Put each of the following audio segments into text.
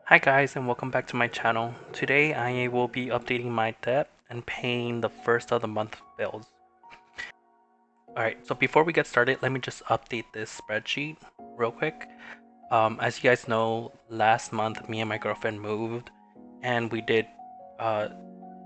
Hi guys, and welcome back to my channel. Today I will be updating my debt and paying the first of the month bills. Alright, so before we get started, let me just update this spreadsheet real quick. As you guys know, last month me and my girlfriend moved and we did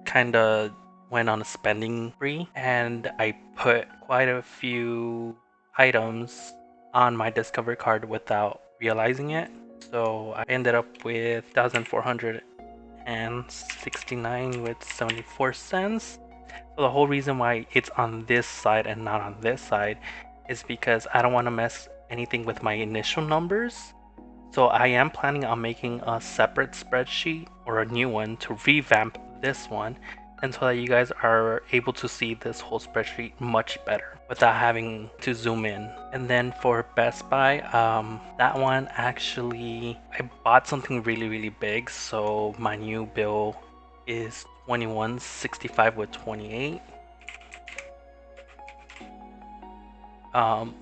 kinda went on a spending spree, and I put quite a few items on my Discover card without realizing it. So I ended up with 1,469 with 74 cents. So the whole reason why it's on this side and not on this side is because I don't want to mess anything with my initial numbers. So I am planning on making a separate spreadsheet or a new one to revamp this one, and so that you guys are able to see this whole spreadsheet much better without having to zoom in. And then for Best Buy, that one actually, I bought something really big, so my new bill is 2165 with 28.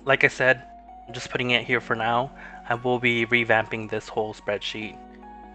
Like I said, I'm just putting it here for now. I will be revamping this whole spreadsheet,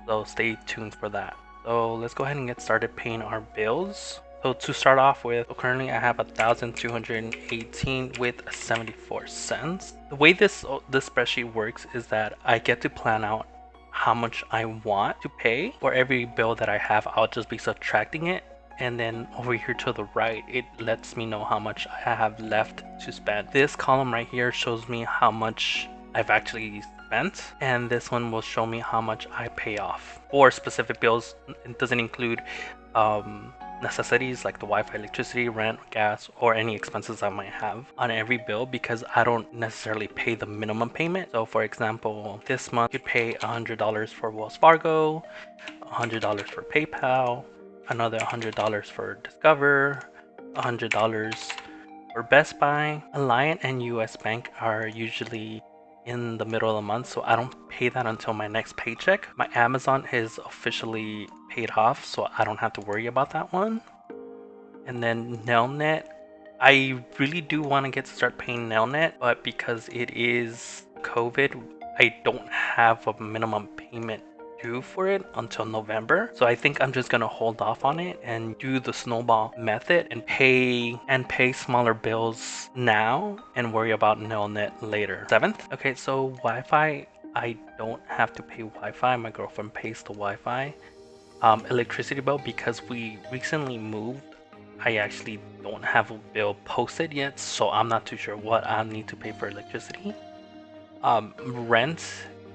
so stay tuned for that. So let's go ahead and get started paying our bills. So to start off with, currently I have 1,218 with 74 cents. The way this spreadsheet works is that I get to plan out how much I want to pay. For every bill that I have, I'll just be subtracting it, and then over here to the right it lets me know how much I have left to spend. This column right here shows me how much I've actually spent, and this one will show me how much I pay off. For specific bills, it doesn't include necessities like the Wi-Fi, electricity, rent, gas, or any expenses I might have on every bill, because I don't necessarily pay the minimum payment. So for example, this month you pay $100 for Wells Fargo, $100 for PayPal, another $100 for Discover, $100 for Best Buy. Alliant and US Bank are usually in the middle of the month, so I don't pay that until my next paycheck. My Amazon is officially paid off, so I don't have to worry about that one. And then Nelnet, I really do want to get to start paying Nelnet, but because it is COVID, I don't have a minimum payment due for it until November. So I think I'm just gonna hold off on it and do the snowball method and pay smaller bills now and worry about Nelnet later. 7th. Okay, so Wi-Fi, I don't have to pay Wi-Fi. My girlfriend pays the Wi-Fi. Electricity bill, because we recently moved, I actually don't have a bill posted yet, so I'm not too sure what I need to pay for electricity. Rent,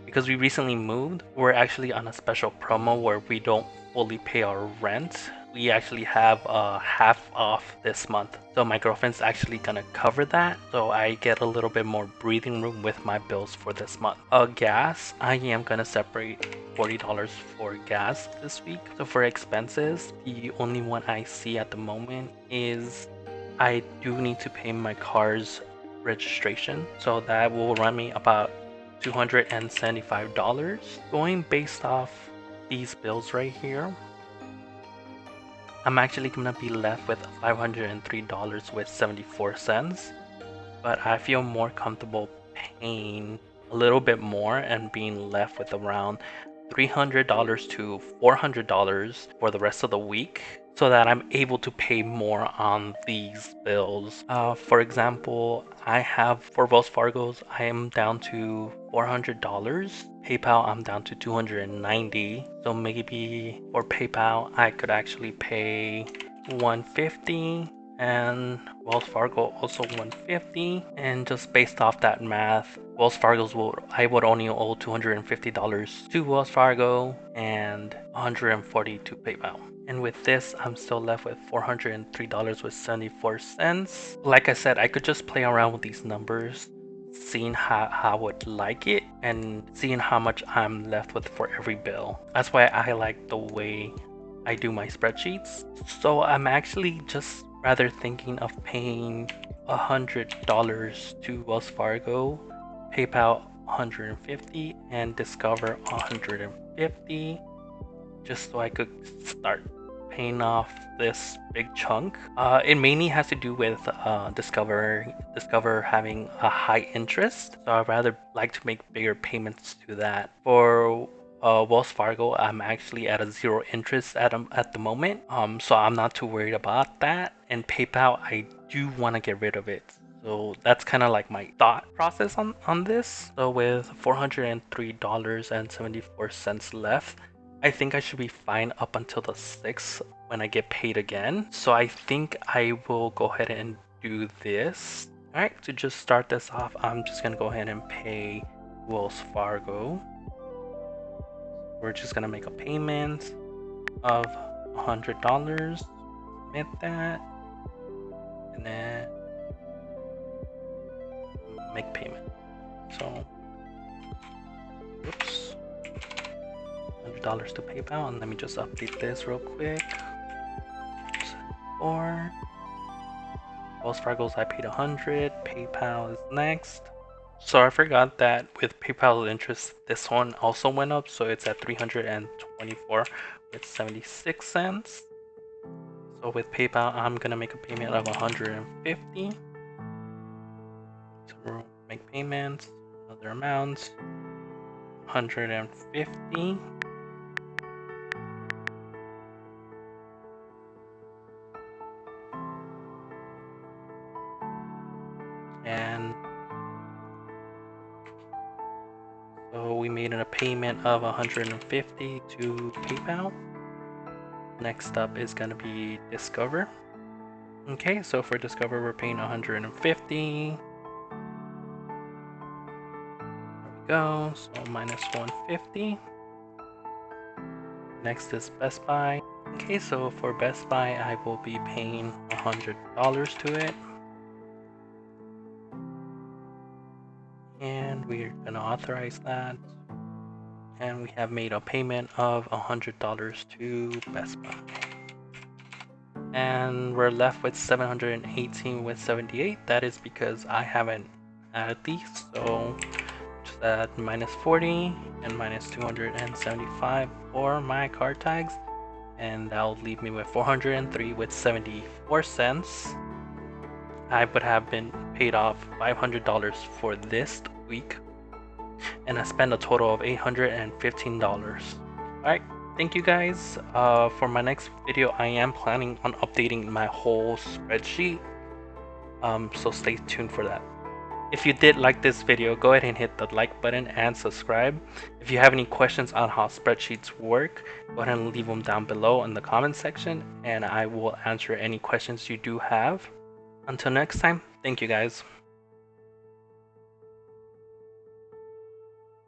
because we recently moved, we're actually on a special promo where we don't fully pay our rent. We actually have half off this month, so my girlfriend's actually gonna cover that, so I get a little bit more breathing room with my bills for this month. Gas, I am gonna separate $40 for gas this week. So for expenses, the only one I see at the moment is I do need to pay my car's registration, so that will run me about $275. Going based off these bills right here, I'm actually gonna be left with $503 with 74 cents, but I feel more comfortable paying a little bit more and being left with around $300 to $400 for the rest of the week, so that I'm able to pay more on these bills. For example, I have for Wells Fargo's, I am down to $400. PayPal, I'm down to $290. So maybe for PayPal, I could actually pay $150, and Wells Fargo also $150. And just based off that math, Wells Fargo's I would only owe $250 to Wells Fargo and $140 to PayPal. And with this, I'm still left with $403 with 74 cents. Like I said, I could just play around with these numbers, seeing how I would like it and seeing how much I'm left with for every bill. That's why I like the way I do my spreadsheets. So I'm actually just rather thinking of paying $100 to Wells Fargo, PayPal $150, and Discover $150, just so I could start paying off this big chunk. It mainly has to do with Discover having a high interest, so I'd rather like to make bigger payments to that. For Wells Fargo, I'm actually at a zero interest at the moment. So I'm not too worried about that. And PayPal, I do want to get rid of it. So that's kind of like my thought process on this. So with $403.74 left, I think I should be fine up until the 6th when I get paid again. So I think I will go ahead and do this. All right, to just start this off, I'm just gonna go ahead and pay Wells Fargo. We're just gonna make a payment of $100. Submit that, and then make payment. So, whoops, $100 to PayPal, and let me just update this real quick. Or Wells Fargo's I paid 100. PayPal is next. So I forgot that with PayPal's interest, this one also went up, so it's at 324 with 76 cents. So with PayPal, I'm gonna make a payment of 150. So we'll make payments, other amounts, 150. And so we made a payment of 150 to PayPal. Next up is gonna be Discover. Okay, so for Discover, we're paying 150. There we go, so minus 150. Next is Best Buy. Okay, so for Best Buy, I will be paying $100 to it. And we're gonna authorize that. And we have made a payment of $100 to Best Buy. And we're left with 718 with 78. That is because I haven't added these, so just add minus 40 and minus 275 for my card tags, and that'll leave me with 403 with 74 cents. I would have been paid off $500 for this week, and I spent a total of $815. Alright, thank you guys. For my next video, I am planning on updating my whole spreadsheet, so stay tuned for that. If you did like this video, go ahead and hit the like button and subscribe. If you have any questions on how spreadsheets work, go ahead and leave them down below in the comment section, and I will answer any questions you do have. Until next time, thank you guys.